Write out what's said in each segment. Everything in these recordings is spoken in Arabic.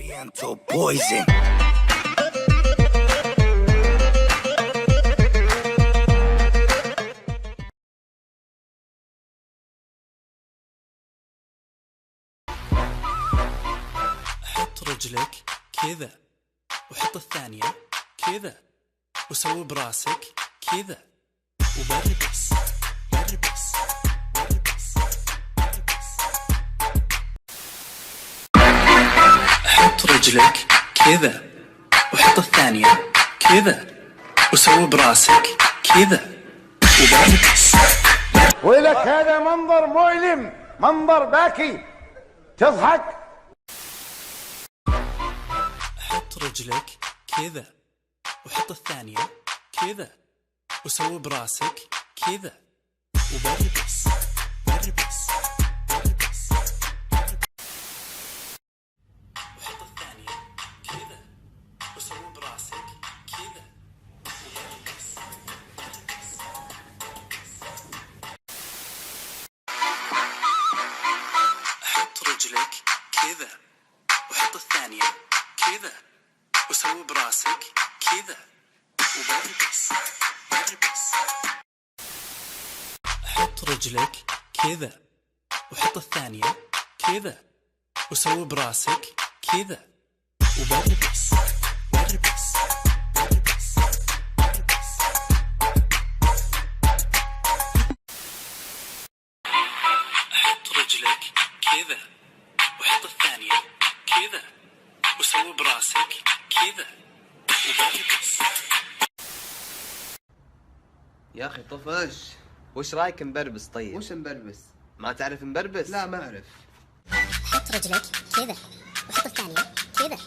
Oriental poison. حط رجلك كذا وحط الثانية كذا وسوي براسك كذا وبربس بربس بربس بربس. حط رجلك كذا وحط الثانية كذا وسوي براسك كذا وبربس. ولك هذا منظر مؤلم، منظر باكي، تضحك. حط رجلك كذا وحط الثانية كذا وسوي براسك كذا وبربس بربس بربس بربس. وحط الثانية كذا وسوي براسك كذا وبربس بربس بربس. حط رجلك كذا وحط الثانية كذا وسوي براسك كذا وبربس بربس. حط رجلك كذا وحط الثانية كذا وسوي براسك كذا وبربس بربس بربس بربس. حط رجلك كذا وحط الثانية كذا وسوي براسك كذا وبربس. يا اخي طفش، وش رايك نبربس؟ طيب وش نبربس؟ ما تعرف نبربس؟ لا ما اعرف. حط رجلك كذا وحط الثانية كذا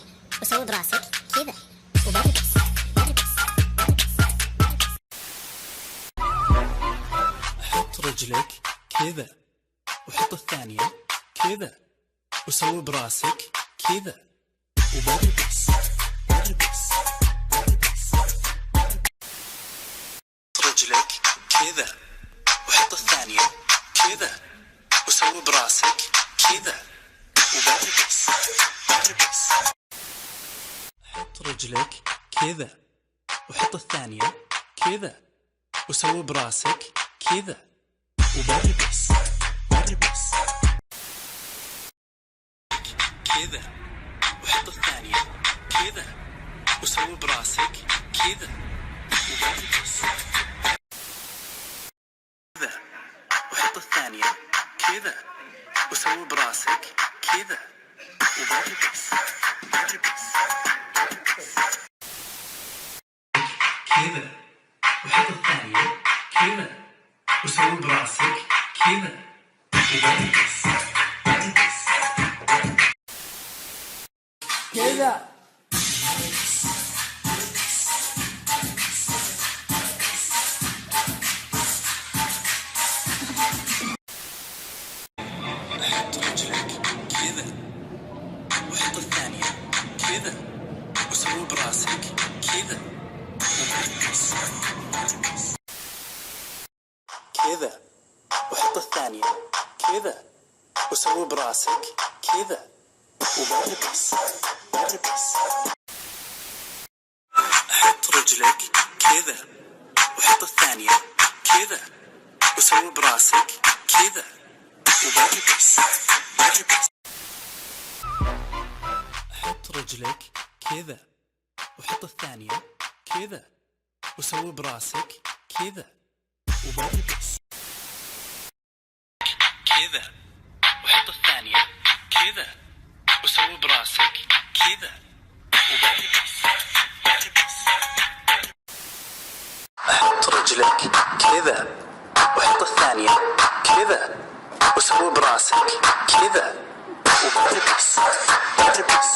وسوي براسك كذا وبربس بربس بربس بربس. حط رجلك كذا وحط الثانية كذا وسوي براسك كذا وبربس بربس بربس بربس. رجلك كذا وحط الثانية كذا وسوي براسك كذا وبربس بربس. حط رجلك كذا وحط الثانية كذا وسوي براسك كذا وبربس بربس. كذا وحط الثانية كذا وسوي براسك كذا وبربس. كذا وحط الثانية كذا وسوي براسك كذا وبربس بربس بربس. كذا وحط الثانية كذا وسوي براسك كذا وبربس بربس بربس. كذا حط رجلك كذا وحط الثانية كذا وسوي براسك كذا وبربس بربس. كذا وحط الثانية كذا وسوي براسك كذا وبربس بربس. حط رجلك كذا وحط الثانية كذا وسوي براسك كذا وبربس بربس. حط رجلك كذا وحط الثانية كذا وسوي براسك كذا وبربس. كذا وحط الثانية كذا وسوي براسك كذا وبربس بربس. حط رجلك كذا وحط الثانية كذا وسوي براسك كذا وبربس بربس.